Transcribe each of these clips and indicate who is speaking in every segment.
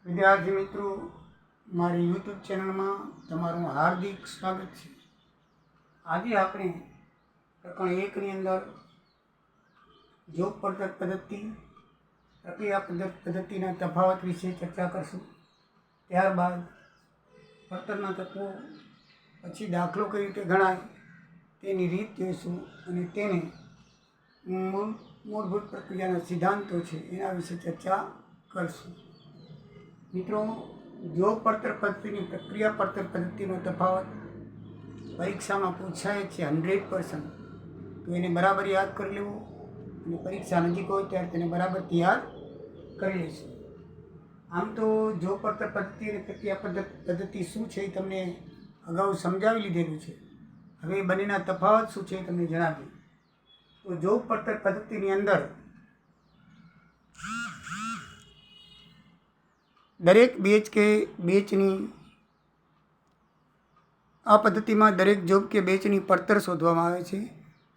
Speaker 1: વિદ્યાર્થી મિત્રો, મારી યુટ્યુબ ચેનલમાં તમારું હાર્દિક સ્વાગત છે. આજે આપણે પ્રકરણ 1ની અંદર જોબ પડતર પદ્ધતિ, પ્રક્રિયા પદ્ધતિના તફાવત વિશે ચર્ચા કરશું. ત્યારબાદ પડતરના તત્વો, પછી દાખલો કઈ રીતે ગણાય તેની રીત જોઈશું અને તેને મૂળભૂત પ્રક્રિયાના સિદ્ધાંતો છે એના વિશે ચર્ચા કરશું. મિત્રો, જોબ પડતર પદ્ધતિની પ્રક્રિયા પડતર પદ્ધતિનો તફાવત પરીક્ષામાં પૂછાય છે 100%. તો એને બરાબર યાદ કરી લેવું અને પરીક્ષા નજીક હોય ત્યારે તેને બરાબર તૈયાર કરી લઈશું. આમ તો જોબ પડતર પદ્ધતિ અને પ્રક્રિયા પદ્ધતિ શું છે એ તમને અગાઉ સમજાવી લીધેલું છે. હવે બંનેના તફાવત શું છે એ તમને જણાવ્યું. તો જોબ પડતર પદ્ધતિની અંદર દરેક બેચ કે બેચની આ પદ્ધતિમાં દરેક જોબ કે બેચની પડતર શોધવામાં આવે છે.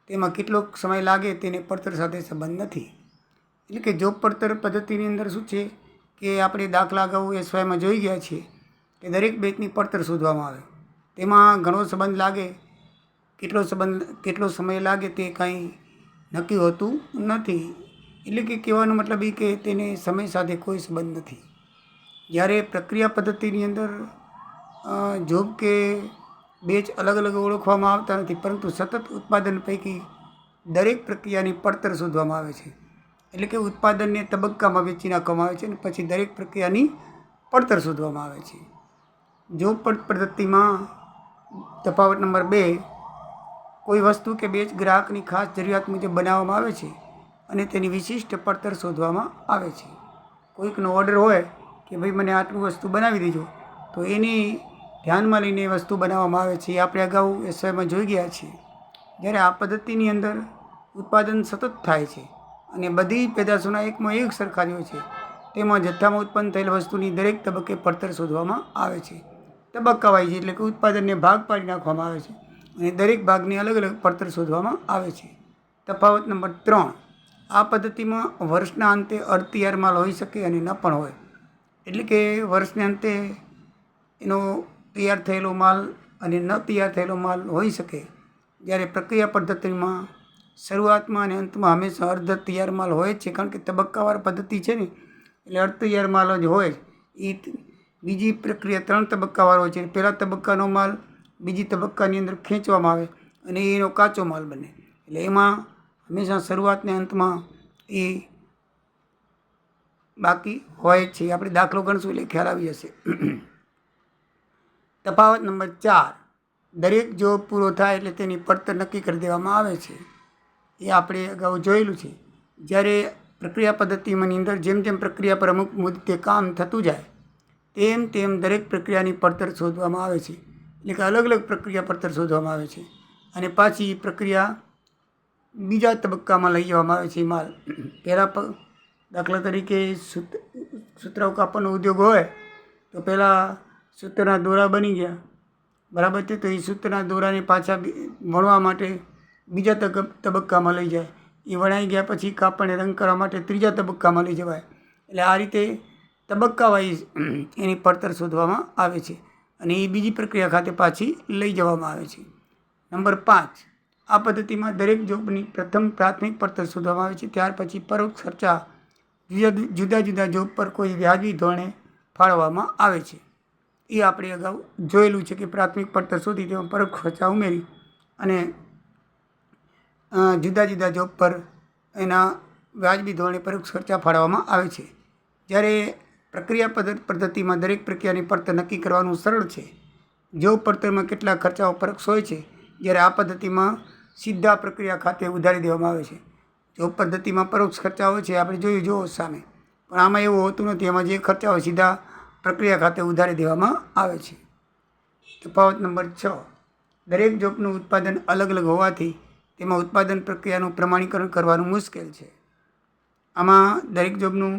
Speaker 1: તેમાં કેટલો સમય લાગે તેને પડતર સાથે સંબંધ નથી. એટલે કે જોબ પડતર પદ્ધતિની અંદર શું છે કે આપણે દાખલા અગાઉ એસવાયમાં જોઈ ગયા છીએ કે દરેક બેચની પડતર શોધવામાં આવે. તેમાં ઘણો સંબંધ લાગે, કેટલો સમય લાગે તે કાંઈ નક્કી હોતું નથી. એટલે કે કહેવાનો મતલબ એ કે તેને સમય સાથે કોઈ સંબંધ નથી. જ્યારે પ્રક્રિયા પદ્ધતિની અંદર જોબ કે બેચ અલગ અલગ ઓળખવામાં આવતા નથી, પરંતુ સતત ઉત્પાદન પૈકી દરેક પ્રક્રિયાની પડતર શોધવામાં આવે છે. એટલે કે ઉત્પાદનને તબક્કામાં વેચી નાખવામાં આવે છે અને પછી દરેક પ્રક્રિયાની પડતર શોધવામાં આવે છે. જોબ પદ્ધતિમાં તફાવત નંબર 2, કોઈ વસ્તુ કે બેચ ગ્રાહકની ખાસ જરૂરિયાત મુજબ બનાવવામાં આવે છે અને તેની વિશિષ્ટ પડતર શોધવામાં આવે છે. કોઈકનો ઓર્ડર હોય કે ભાઈ મને આટલું વસ્તુ બનાવી દેજો, તો એની ધ્યાનમાં લઈને વસ્તુ બનાવવામાં આવે છે. એ આપણે અગાઉ એસવાયમાં જોઈ ગયા છીએ. જ્યારે આ પદ્ધતિની અંદર ઉત્પાદન સતત થાય છે અને બધી પેદાશોના એકમાં એક સરખા જ હોય છે. તેમાં જથ્થામાં ઉત્પન્ન થયેલ વસ્તુની દરેક તબક્કે પડતર શોધવામાં આવે છે. તબક્કાવાઇઝ એટલે કે ઉત્પાદનને ભાગ પાડી નાખવામાં આવે છે અને દરેક ભાગની અલગ અલગ પડતર શોધવામાં આવે છે. તફાવત નંબર 3, આ પદ્ધતિમાં વર્ષના અંતે અડતૈયાર માલ હોઈ શકે અને ન પણ હોય. એટલે કે વર્ષને અંતે એનો તૈયાર થયેલો માલ અને ન તૈયાર થયેલો માલ હોઈ શકે. જ્યારે પ્રક્રિયા પદ્ધતિમાં શરૂઆતમાં અને અંતમાં હંમેશા અર્ધ તૈયાર માલ હોય જ છે, કારણ કે તબક્કાવાર પદ્ધતિ છે ને, એટલે અર્ધ તૈયાર માલ જ હોય. એ બીજી પ્રક્રિયા 3 તબક્કાવાર હોય છે. પહેલા તબક્કાનો માલ બીજી તબક્કાની અંદર ખેંચવામાં આવે અને એનો કાચો માલ બને. એટલે એમાં હંમેશા શરૂઆતને અંતમાં એ બાકી હોય જ છે. આપણે દાખલો ગણશું એટલે ખ્યાલ આવી જશે. તફાવત નંબર 4, દરેક જોબ પૂરો થાય એટલે તેની પડતર નક્કી કરી દેવામાં આવે છે. એ આપણે અગાઉ જોયેલું છે. જ્યારે પ્રક્રિયા પદ્ધતિની અંદર જેમ જેમ પ્રક્રિયા પર અમુક મુદ્દે કામ થતું જાય તેમ તેમ દરેક પ્રક્રિયાની પડતર શોધવામાં આવે છે. એટલે કે અલગ અલગ પ્રક્રિયા પડતર શોધવામાં આવે છે અને પાછી પ્રક્રિયા બીજા તબક્કામાં લઈ જવામાં આવે છે. માલ પહેલાં દાખલા તરીકે સૂતરાઉ કાપડનો ઉદ્યોગ હોય તો પહેલાં સૂતરના દોરા બની ગયા, બરાબર છે, તો એ સૂતરના દોરાને પાછા વણવા માટે બીજા તબક્કામાં લઈ જાય. એ વણાઈ ગયા પછી કાપડને રંગ કરવા માટે ત્રીજા તબક્કામાં લઈ જવાય. એટલે આ રીતે તબક્કા વાઇઝ એની પડતર શોધવામાં આવે છે અને એ બીજી પ્રક્રિયા ખાતે પાછી લઈ જવામાં આવે છે. નંબર 5, આ પદ્ધતિમાં દરેક જોબની પ્રથમ પ્રાથમિક પડતર શોધવામાં આવે છે. ત્યાર પછી પરોક્ષ ખર્ચા જુદા જુદા જોબ પર કોઈ વ્યાજબી ધોરણે ફાળવવામાં આવે છે. એ આપણે અગાઉ જોયેલું છે કે પ્રાથમિક પડતર શોધી તેમાં પરોક્ષ ખર્ચા ઉમેરી અને જુદા જુદા જોબ પર એના વ્યાજબી ધોરણે પરોક્ષ ખર્ચા ફાળવવામાં આવે છે. જ્યારે પ્રક્રિયા પદ્ધતિમાં દરેક પ્રક્રિયાની પડતર નક્કી કરવાનું સરળ છે. જોબ પડતરમાં કેટલાક ખર્ચાઓ પરોક્ષ હોય છે, જ્યારે આ પદ્ધતિમાં સીધા પ્રક્રિયા ખાતે ઉધારી દેવામાં આવે છે. જોબ પદ્ધતિમાં પરોક્ષ ખર્ચા હોય છે, આપણે જોયું જુઓ સામે, પણ આમાં એવું હોતું નથી. એમાં જે ખર્ચા હોય સીધા પ્રક્રિયા ખાતે ઉધારી દેવામાં આવે છે. તફાવત નંબર 6, દરેક જોબનું ઉત્પાદન અલગ અલગ હોવાથી તેમાં ઉત્પાદન પ્રક્રિયાનું પ્રમાણીકરણ કરવાનું મુશ્કેલ છે. આમાં દરેક જોબનું,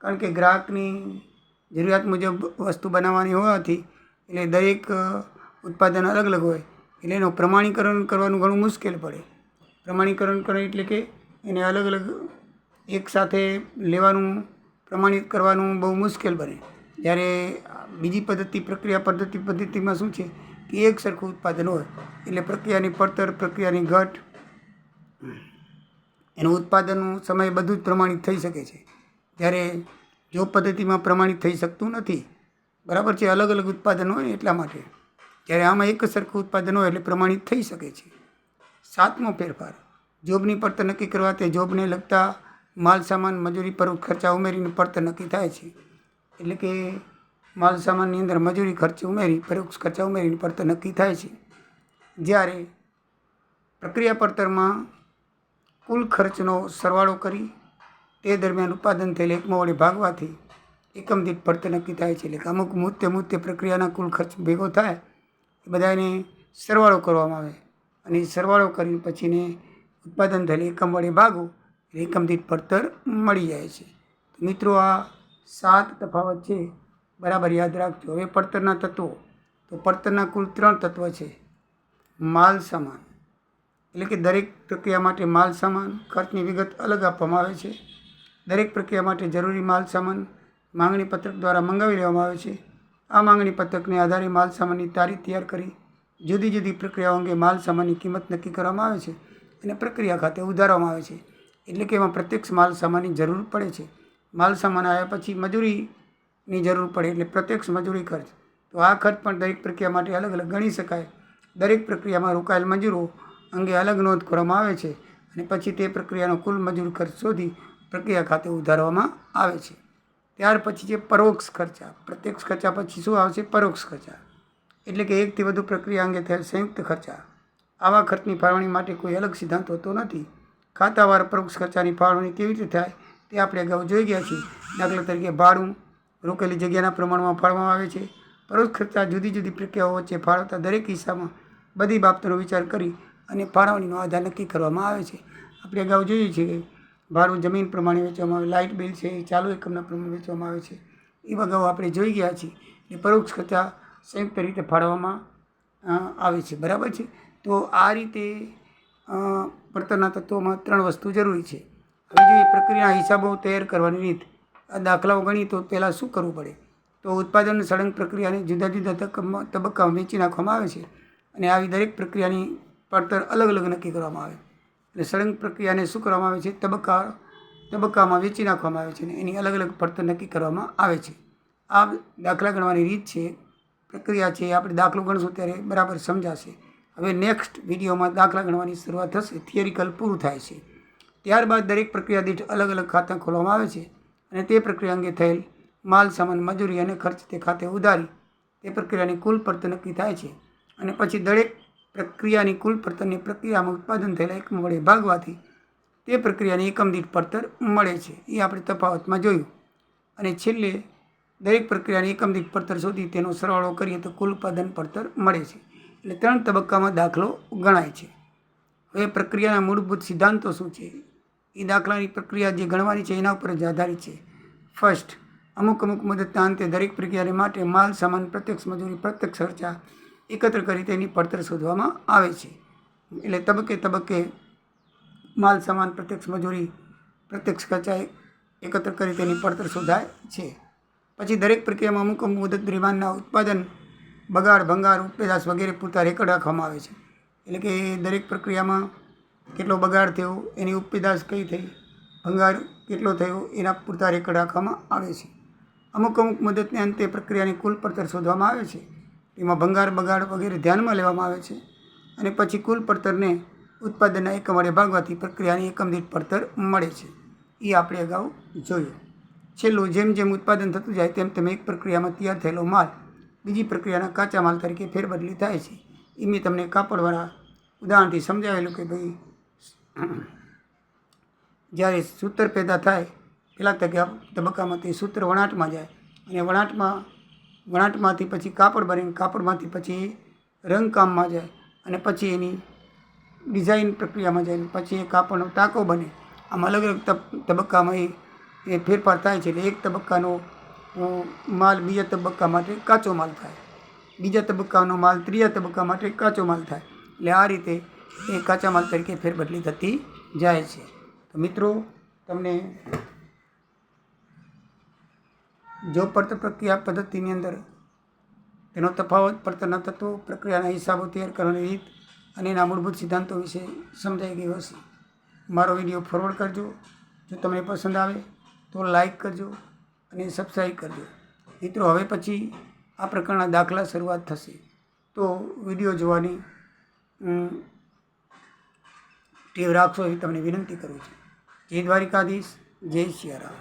Speaker 1: કારણ કે ગ્રાહકની જરૂરિયાત મુજબ વસ્તુ બનાવવાની હોવાથી એટલે દરેક ઉત્પાદન અલગ અલગ હોય એટલે એનું પ્રમાણીકરણ કરવાનું ઘણું મુશ્કેલ પડે. પ્રમાણીકરણ કરે એટલે કે એને અલગ અલગ એકસાથે લેવાનું, પ્રમાણિત કરવાનું બહુ મુશ્કેલ બને. જ્યારે બીજી પ્રક્રિયા પદ્ધતિમાં શું છે કે એક સરખું ઉત્પાદન હોય એટલે પ્રક્રિયાની પડતર, પ્રક્રિયાની ઘટ, એનું ઉત્પાદનનું સમય બધું જ પ્રમાણિત થઈ શકે છે. જ્યારે જોબ પદ્ધતિમાં પ્રમાણિત થઈ શકતું નથી. બરાબર છે, અલગ અલગ ઉત્પાદન હોય એટલા માટે. જ્યારે આમાં એક સરખું ઉત્પાદન હોય એટલે પ્રમાણિત થઈ શકે છે. 7મો ફેરફાર, જોબની પડતર નક્કી કરવા તે જોબને લગતા માલ સામાન, મજૂરી, પરોક્ષ ખર્ચા ઉમેરીને પડતર નક્કી થાય છે. એટલે કે માલ સામાનની અંદર મજૂરી ખર્ચ ઉમેરી, પરોક્ષ ખર્ચા ઉમેરીને પડતર નક્કી થાય છે. જ્યારે પ્રક્રિયા પડતરમાં કુલ ખર્ચનો સરવાળો કરી તે દરમિયાન ઉત્પાદન થયેલ એકમો વડે ભાગવાથી એકમ દીઠ પડતર નક્કી થાય છે. એટલે કે અમુક મુદ્દે પ્રક્રિયાના કુલ ખર્ચ ભેગો થાય એ બધાને સરવાળો કરવામાં આવે અને સરવાળો કરીને પછીને ઉત્પાદન થયેલ એકમ વડે ભાગો એટલે એકમ દીઠ પડતર મળી જાય છે. મિત્રો, આ 7 તફાવત છે, બરાબર યાદ રાખજો. હવે પડતરના તત્વો, તો પડતરના કુલ 3 તત્વ છે. માલ સામાન, એટલે કે દરેક પ્રક્રિયા માટે માલ સામાન ખર્ચની વિગત અલગ આપવામાં આવે છે. દરેક પ્રક્રિયા માટે જરૂરી માલ સામાન માંગણી પત્રક દ્વારા મંગાવી લેવામાં આવે છે. આ માંગણી પત્રકને આધારે માલ સામાનની તારીખ તૈયાર કરી જુદી જુદી પ્રક્રિયાઓ અંગે માલ સામાનની કિંમત નક્કી કરવામાં આવે છે અને પ્રક્રિયા ખાતે ઉધારવામાં આવે છે. એટલે કે એમાં પ્રત્યક્ષ માલ સામાનની જરૂર પડે છે. માલ સામાન આવ્યા પછી મજૂરીની જરૂર પડે એટલે પ્રત્યક્ષ મજૂરી ખર્ચ. તો આ ખર્ચ પણ દરેક પ્રક્રિયા માટે અલગ અલગ ગણી શકાય. દરેક પ્રક્રિયામાં રોકાયેલ મજૂરો અંગે અલગ નોંધ કરવામાં આવે છે અને પછી તે પ્રક્રિયાનો કુલ મજૂર ખર્ચ શોધી પ્રક્રિયા ખાતે ઉધારવામાં આવે છે. ત્યાર પછી છે પરોક્ષ ખર્ચા. પ્રત્યક્ષ ખર્ચા પછી શું આવશે? પરોક્ષ ખર્ચા. એટલે કે એકથી વધુ પ્રક્રિયા અંગે થયેલ સંયુક્ત ખર્ચા. આવા ખર્ચની ફાળવણી માટે કોઈ અલગ સિદ્ધાંત હોતો નથી. ખાતાવાર પરોક્ષ ખર્ચાની ફાળવણી કેવી રીતે થાય તે આપણે અગાઉ જોઈ ગયા છીએ. દાખલા તરીકે ભાડું, રોકેલી જગ્યાના પ્રમાણમાં ફાળવવામાં આવે છે. પરોક્ષ ખર્ચા જુદી જુદી પ્રક્રિયાઓ વચ્ચે ફાળવતા દરેક હિસ્સામાં બધી બાબતોનો વિચાર કરી અને ફાળવણીનો આધાર નક્કી કરવામાં આવે છે. આપણે અગાઉ જોઈએ છીએ કે ભાડું જમીન પ્રમાણે વેચવામાં આવે, લાઇટ બિલ છે એ ચાલુ એકમના પ્રમાણે વેચવામાં આવે છે. એ અગાઉ આપણે જોઈ ગયા છીએ. એ પરોક્ષ ખર્ચા સંયુક્ત રીતે ફાળવવામાં આવે છે. બરાબર છે. તો આ રીતે પડતરના તત્વોમાં 3 વસ્તુ જરૂરી છે. હવે જોઈએ પ્રક્રિયાના હિસાબો તૈયાર કરવાની રીત. આ દાખલાઓ ગણી તો પહેલાં શું કરવું પડે? તો ઉત્પાદન સળંગ પ્રક્રિયાને જુદા જુદા તબક્કામાં વેચી નાખવામાં આવે છે અને આવી દરેક પ્રક્રિયાની પડતર અલગ અલગ નક્કી કરવામાં આવે. એટલે સળંગ પ્રક્રિયાને શું કરવામાં આવે છે? તબક્કામાં વેચી નાખવામાં આવે છે અને એની અલગ અલગ પડતર નક્કી કરવામાં આવે છે. આ દાખલા ગણવાની રીત છે, પ્રક્રિયા છે. આપણે દાખલો ગણશું ત્યારે બરાબર સમજાશે. હવે નેક્સ્ટ વિડીયોમાં દાખલા ગણવાની શરૂઆત થશે, થિયરિકલ પૂરું થાય છે. ત્યારબાદ દરેક પ્રક્રિયા દીઠ અલગ અલગ ખાતા ખોલવામાં આવે છે અને તે પ્રક્રિયા અંગે થયેલ માલ સામાન, મજૂરી અને ખર્ચ તે ખાતે ઉધારી તે પ્રક્રિયાની કુલ પડતર નક્કી થાય છે અને પછી દરેક પ્રક્રિયાની કુલ પડતરની પ્રક્રિયામાં ઉત્પાદન થયેલા એકમ વડે ભાગવાથી તે પ્રક્રિયાની એકમ દીઠ પડતર મળે છે. એ આપણે તફાવતમાં જોયું. અને છેલ્લે દરેક પ્રક્રિયાની એકમ દીઠ પડતર શોધી તેનો સરવાળો કરીએ તો કુલ ઉત્પાદન પડતર મળે છે. એટલે 3 તબક્કામાં દાખલો ગણાય છે. હવે પ્રક્રિયાના મૂળભૂત સિદ્ધાંતો શું છે? એ દાખલાની પ્રક્રિયા જે ગણવાની છે એના ઉપર જ આધારિત છે. ફર્સ્ટ, અમુક મુદતના અંતે દરેક પ્રક્રિયા માટે માલ સામાન, પ્રત્યક્ષ મજૂરી, પ્રત્યક્ષ ખર્ચા એકત્ર કરી તેની પડતર શોધવામાં આવે છે. એટલે તબક્કે માલ સામાન, પ્રત્યક્ષ મજૂરી, પ્રત્યક્ષ ખર્ચા એકત્ર કરી તેની પડતર શોધાય છે. પછી દરેક પ્રક્રિયામાં અમુક મુદત દરમિયાનના ઉત્પાદન, બગાડ, ભંગાર, ઉપેદાશ વગેરે પૂરતા રેકોર્ડ રાખવામાં આવે છે. એટલે કે દરેક પ્રક્રિયામાં કેટલો બગાડ થયો, એની ઉપેદાશ કઈ થઈ, ભંગાર કેટલો થયો, એના પૂરતા રેકોર્ડ રાખવામાં આવે છે. અમુક મુદતને અંતે પ્રક્રિયાની કુલ પડતર શોધવામાં આવે છે. એમાં ભંગાર, બગાડ વગેરે ધ્યાનમાં લેવામાં આવે છે અને પછી કુલ પડતરને ઉત્પાદનના એકમ વડે ભાગવાથી પ્રક્રિયાની એકમ દીઠ પડતર મળે છે. એ આપણે અગાઉ જોયું. છેલ્લું, જેમ જેમ ઉત્પાદન થતું જાય તેમ તેમ એક પ્રક્રિયામાં તૈયાર થયેલો માલ બીજી પ્રક્રિયાના કાચા માલ તરીકે ફેરબદલી થાય છે. એ મેં તમને કાપડવાળા ઉદાહરણથી સમજાવેલું કે ભાઈ જ્યારે સૂત્ર પેદા થાય પહેલા તબક્કામાં તે સૂત્ર વણાટમાં જાય અને વણાટમાંથી પછી કાપડ બને, કાપડમાંથી પછી રંગકામમાં જાય અને પછી એની ડિઝાઇન પ્રક્રિયામાં જાય, પછી એ કાપડનો ટાંકો બને. આમ અલગ અલગ તબક્કામાં એ ફેરફાર થાય છે. એટલે એક તબક્કાનો માલ બીજા તબક્કા માટે કાચો માલ થાય, બીજા તબક્કાનો માલ ત્રીજા તબક્કા માટે કાચો માલ થાય. એટલે આ રીતે એ કાચા માલ તરીકે ફેરબદલી થતી જાય છે. તો મિત્રો, તમને જોબ પડતર પ્રક્રિયા પદ્ધતિની અંદર તેનો તફાવત, પડતરના તત્વો, પ્રક્રિયાના હિસાબો તૈયાર કરવાની રીત અને એના મૂળભૂત સિદ્ધાંતો વિશે સમજાઈ ગયું હશે. મારો વિડીયો ફોરવર્ડ કરજો. જો તમને પસંદ આવે તો લાઈક કરજો અને સબસ્ક્રાઈબ કરજો. મિત્રો, હવે પછી આ પ્રકારના દાખલા શરૂઆત થશે, તો વિડીયો જોવાની ટેવ રાખશો એવી તમને વિનંતી કરું છું. જય દ્વારિકાધીશ, જય સિયારામ.